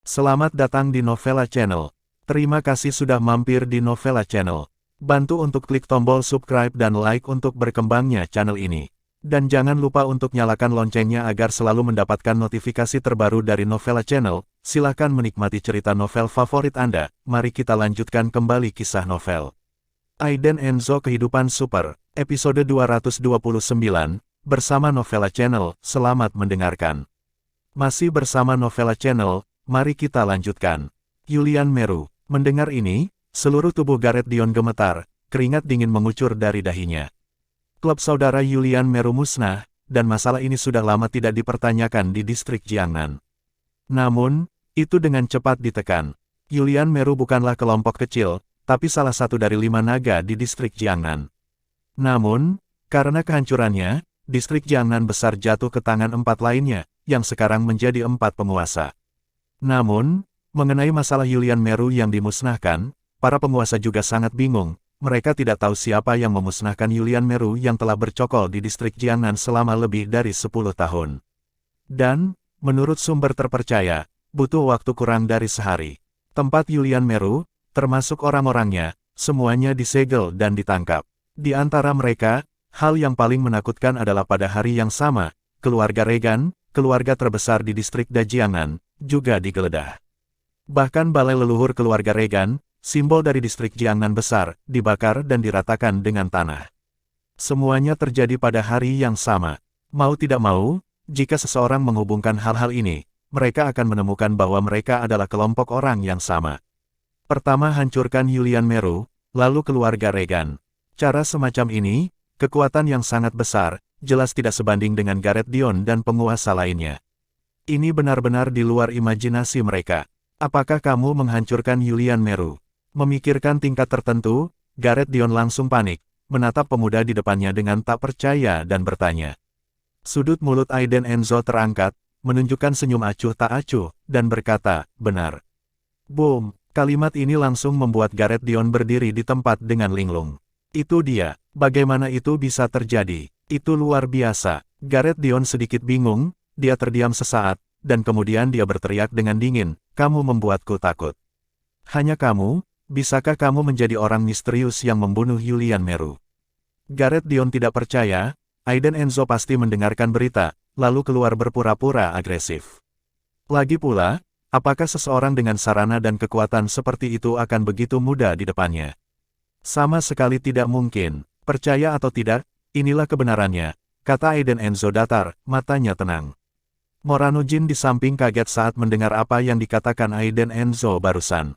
Selamat datang di Novella Channel. Terima kasih sudah mampir di Novella Channel. Bantu untuk klik tombol subscribe dan like untuk berkembangnya channel ini. Dan jangan lupa untuk nyalakan loncengnya agar selalu mendapatkan notifikasi terbaru dari Novella Channel. Silahkan menikmati cerita novel favorit Anda. Mari kita lanjutkan kembali kisah novel Aiden Enzo Kehidupan Super, episode 229, bersama Novella Channel. Selamat mendengarkan. Masih bersama Novella Channel, mari kita lanjutkan. Julian Meru. Mendengar ini, seluruh tubuh Gareth Dion gemetar, keringat dingin mengucur dari dahinya. Klub saudara Julian Meru musnah, dan masalah ini sudah lama tidak dipertanyakan di distrik Jiangnan. Namun, itu dengan cepat ditekan. Julian Meru bukanlah kelompok kecil, tapi salah satu dari 5 naga di distrik Jiangnan. Namun, karena kehancurannya, distrik Jiangnan besar jatuh ke tangan 4 lainnya, yang sekarang menjadi 4 penguasa. Namun, mengenai masalah Julian Meru yang dimusnahkan, para penguasa juga sangat bingung. Mereka tidak tahu siapa yang memusnahkan Julian Meru yang telah bercokol di distrik Jiangnan selama lebih dari 10 tahun. Dan, menurut sumber terpercaya, butuh waktu kurang dari sehari. Tempat Julian Meru, termasuk orang-orangnya, semuanya disegel dan ditangkap. Di antara mereka, hal yang paling menakutkan adalah pada hari yang sama, keluarga Regan, keluarga terbesar di distrik Jiangnan, juga digeledah. Bahkan balai leluhur keluarga Regan, simbol dari distrik Jiangnan besar, dibakar dan diratakan dengan tanah. Semuanya terjadi pada hari yang sama. Mau tidak mau, jika seseorang menghubungkan hal-hal ini, mereka akan menemukan bahwa mereka adalah kelompok orang yang sama. Pertama hancurkan Julian Meru, lalu keluarga Regan. Cara semacam ini, kekuatan yang sangat besar, jelas tidak sebanding dengan Gareth Dion dan penguasa lainnya. Ini benar-benar di luar imajinasi mereka. Apakah kamu menghancurkan Julian Meru? Memikirkan tingkat tertentu, Gareth Dion langsung panik, menatap pemuda di depannya dengan tak percaya dan bertanya. Sudut mulut Aiden Enzo terangkat, menunjukkan senyum acuh tak acuh, dan berkata, benar. Boom, kalimat ini langsung membuat Gareth Dion berdiri di tempat dengan linglung. Itu dia, bagaimana itu bisa terjadi? Itu luar biasa. Gareth Dion sedikit bingung, dia terdiam sesaat, dan kemudian dia berteriak dengan dingin, kamu membuatku takut. Hanya kamu, bisakah kamu menjadi orang misterius yang membunuh Julian Meru? Gareth Dion tidak percaya, Aiden Enzo pasti mendengarkan berita, lalu keluar berpura-pura agresif. Lagi pula, apakah seseorang dengan sarana dan kekuatan seperti itu akan begitu mudah di depannya? Sama sekali tidak mungkin. Percaya atau tidak, inilah kebenarannya, kata Aiden Enzo datar, matanya tenang. Morano Jin di samping kaget saat mendengar apa yang dikatakan Aiden Enzo barusan.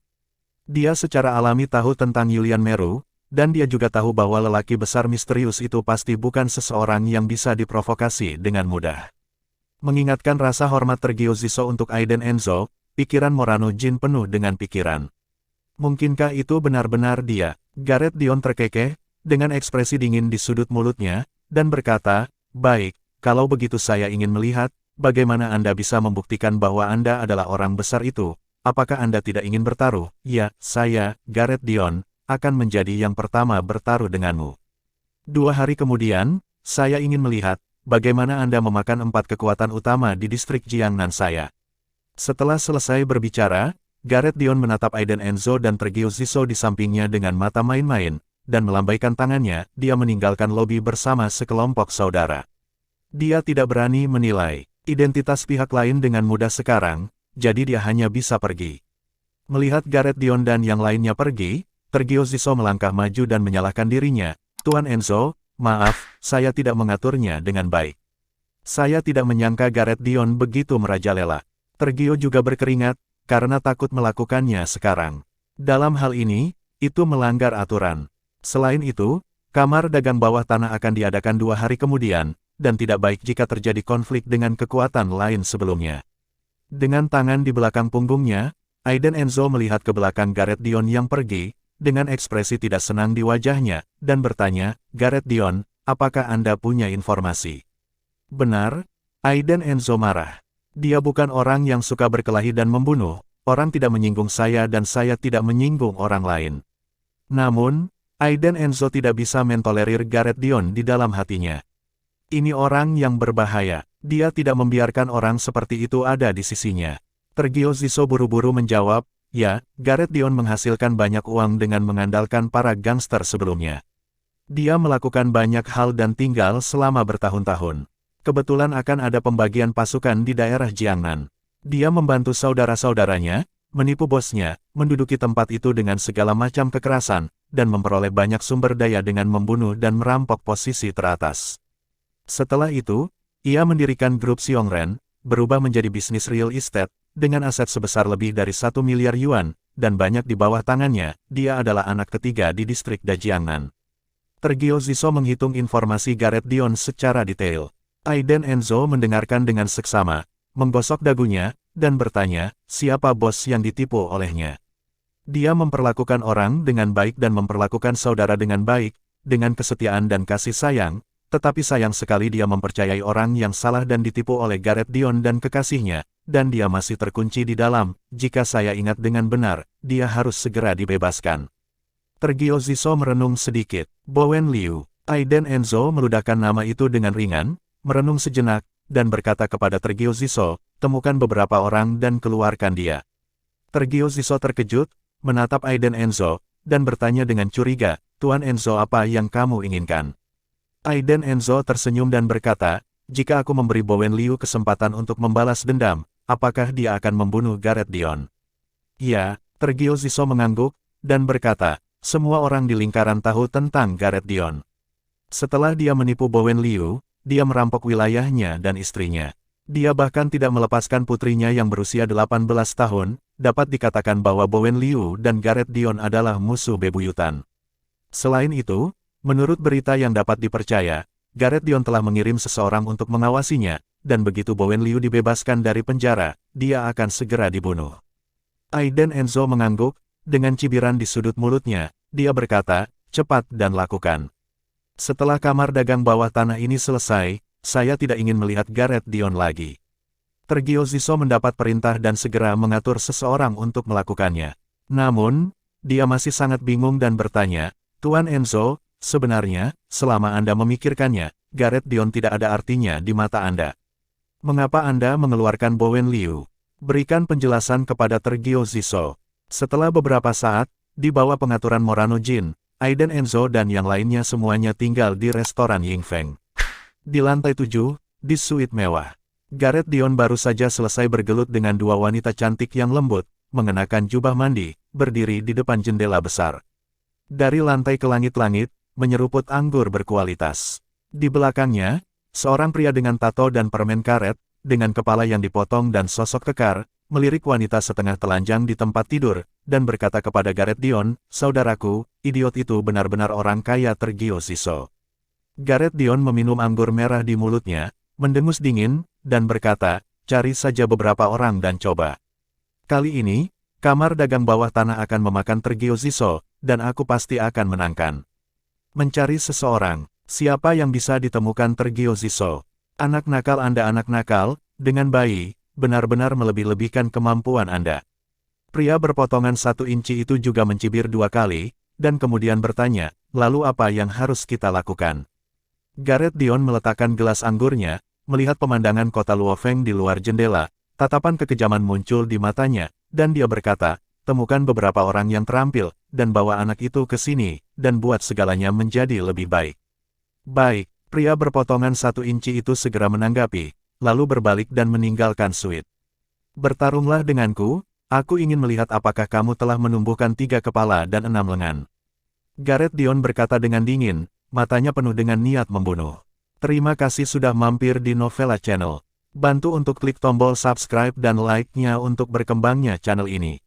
Dia secara alami tahu tentang Julian Meru, dan dia juga tahu bahwa lelaki besar misterius itu pasti bukan seseorang yang bisa diprovokasi dengan mudah. Mengingatkan rasa hormat Tergiosiso untuk Aiden Enzo, pikiran Morano Jin penuh dengan pikiran. Mungkinkah itu benar-benar dia? Gareth Dion terkekeh, dengan ekspresi dingin di sudut mulutnya, dan berkata, baik, kalau begitu saya ingin melihat, bagaimana Anda bisa membuktikan bahwa Anda adalah orang besar itu? Apakah Anda tidak ingin bertaruh? Ya, saya, Gareth Dion, akan menjadi yang pertama bertaruh denganmu. 2 hari kemudian, saya ingin melihat, bagaimana Anda memakan 4 kekuatan utama di distrik Jiangnan saya. Setelah selesai berbicara, Gareth Dion menatap Aiden Enzo dan Tergiosiso di sampingnya dengan mata main-main, dan melambaikan tangannya, dia meninggalkan lobi bersama sekelompok saudara. Dia tidak berani menilai identitas pihak lain dengan mudah sekarang, jadi dia hanya bisa pergi. Melihat Gareth Dion dan yang lainnya pergi, Tergiosiso melangkah maju dan menyalahkan dirinya, Tuan Enzo, maaf, saya tidak mengaturnya dengan baik. Saya tidak menyangka Gareth Dion begitu merajalela. Tergio juga berkeringat, karena takut melakukannya sekarang. Dalam hal ini, itu melanggar aturan. Selain itu, kamar dagang bawah tanah akan diadakan 2 hari kemudian, dan tidak baik jika terjadi konflik dengan kekuatan lain sebelumnya. Dengan tangan di belakang punggungnya, Aiden Enzo melihat ke belakang Gareth Dion yang pergi, dengan ekspresi tidak senang di wajahnya, dan bertanya, Gareth Dion, apakah Anda punya informasi? Benar, Aiden Enzo marah. Dia bukan orang yang suka berkelahi dan membunuh, orang tidak menyinggung saya dan saya tidak menyinggung orang lain. Namun, Aiden Enzo tidak bisa mentolerir Gareth Dion di dalam hatinya. Ini orang yang berbahaya. Dia tidak membiarkan orang seperti itu ada di sisinya. Tergio Ziso buru-buru menjawab, ya, Gareth Dion menghasilkan banyak uang dengan mengandalkan para gangster sebelumnya. Dia melakukan banyak hal dan tinggal selama bertahun-tahun. Kebetulan akan ada pembagian pasukan di daerah Jiangnan. Dia membantu saudara-saudaranya, menipu bosnya, menduduki tempat itu dengan segala macam kekerasan, dan memperoleh banyak sumber daya dengan membunuh dan merampok posisi teratas. Setelah itu, ia mendirikan grup Xiongren, berubah menjadi bisnis real estate, dengan aset sebesar lebih dari 1 miliar yuan, dan banyak di bawah tangannya. Dia adalah anak ketiga di distrik Dajiangnan. Tergio Ziso menghitung informasi Gareth Dion secara detail. Aiden Enzo mendengarkan dengan seksama, menggosok dagunya, dan bertanya, siapa bos yang ditipu olehnya. Dia memperlakukan orang dengan baik dan memperlakukan saudara dengan baik, dengan kesetiaan dan kasih sayang, tetapi sayang sekali dia mempercayai orang yang salah dan ditipu oleh Gareth Dion dan kekasihnya, dan dia masih terkunci di dalam. Jika saya ingat dengan benar, dia harus segera dibebaskan. Tergio Ziso merenung sedikit. Bowen Liu. Aiden Enzo meludahkan nama itu dengan ringan, merenung sejenak, dan berkata kepada Tergio Ziso, temukan beberapa orang dan keluarkan dia. Tergio Ziso terkejut, menatap Aiden Enzo, dan bertanya dengan curiga, Tuan Enzo apa yang kamu inginkan? Aiden Enzo tersenyum dan berkata, jika aku memberi Bowen Liu kesempatan untuk membalas dendam, apakah dia akan membunuh Gareth Dion? Ya, Tergio Ziso mengangguk, dan berkata, semua orang di lingkaran tahu tentang Gareth Dion. Setelah dia menipu Bowen Liu, dia merampok wilayahnya dan istrinya. Dia bahkan tidak melepaskan putrinya yang berusia 18 tahun, dapat dikatakan bahwa Bowen Liu dan Gareth Dion adalah musuh bebuyutan. Selain itu, menurut berita yang dapat dipercaya, Gareth Dion telah mengirim seseorang untuk mengawasinya, dan begitu Bowen Liu dibebaskan dari penjara, dia akan segera dibunuh. Aiden Enzo mengangguk, dengan cibiran di sudut mulutnya, dia berkata, cepat dan lakukan. Setelah kamar dagang bawah tanah ini selesai, saya tidak ingin melihat Gareth Dion lagi. Tergio Ziso mendapat perintah dan segera mengatur seseorang untuk melakukannya. Namun, dia masih sangat bingung dan bertanya, Tuan Enzo, sebenarnya, selama Anda memikirkannya, Gareth Dion tidak ada artinya di mata Anda. Mengapa Anda mengeluarkan Bowen Liu? Berikan penjelasan kepada Tergio Ziso. Setelah beberapa saat, di bawah pengaturan Morano Jin, Aiden Enzo dan yang lainnya semuanya tinggal di restoran Yingfeng. Di lantai 7, di suite mewah. Gareth Dion baru saja selesai bergelut dengan dua wanita cantik yang lembut, mengenakan jubah mandi, berdiri di depan jendela besar. Dari lantai ke langit-langit, menyeruput anggur berkualitas. Di belakangnya, seorang pria dengan tato dan permen karet, dengan kepala yang dipotong dan sosok kekar, melirik wanita setengah telanjang di tempat tidur, dan berkata kepada Gareth Dion, saudaraku, idiot itu benar-benar orang kaya. Tergio Ziso. Gareth Dion meminum anggur merah di mulutnya, mendengus dingin, dan berkata, cari saja beberapa orang dan coba. Kali ini, kamar dagang bawah tanah akan memakan Tergio Ziso, dan aku pasti akan menangkan. Mencari seseorang, siapa yang bisa ditemukan Tergio Ziso? Anak nakal Anda anak nakal, dengan bayi, benar-benar melebih-lebihkan kemampuan Anda. Pria berpotongan 1 inci itu juga mencibir 2 kali, dan kemudian bertanya, lalu apa yang harus kita lakukan? Gareth Dion meletakkan gelas anggurnya, melihat pemandangan kota Luofeng di luar jendela, tatapan kekejaman muncul di matanya, dan dia berkata, temukan beberapa orang yang terampil, dan bawa anak itu ke sini, dan buat segalanya menjadi lebih baik. Baik, pria berpotongan 1 inci itu segera menanggapi, lalu berbalik dan meninggalkan suite. Bertarunglah denganku, aku ingin melihat apakah kamu telah menumbuhkan 3 kepala dan 6 lengan. Gareth Dion berkata dengan dingin, matanya penuh dengan niat membunuh. Terima kasih sudah mampir di Novella Channel. Bantu untuk klik tombol subscribe dan like-nya untuk berkembangnya channel ini.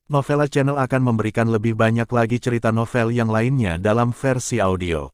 Novella Channel akan memberikan lebih banyak lagi cerita novel yang lainnya dalam versi audio.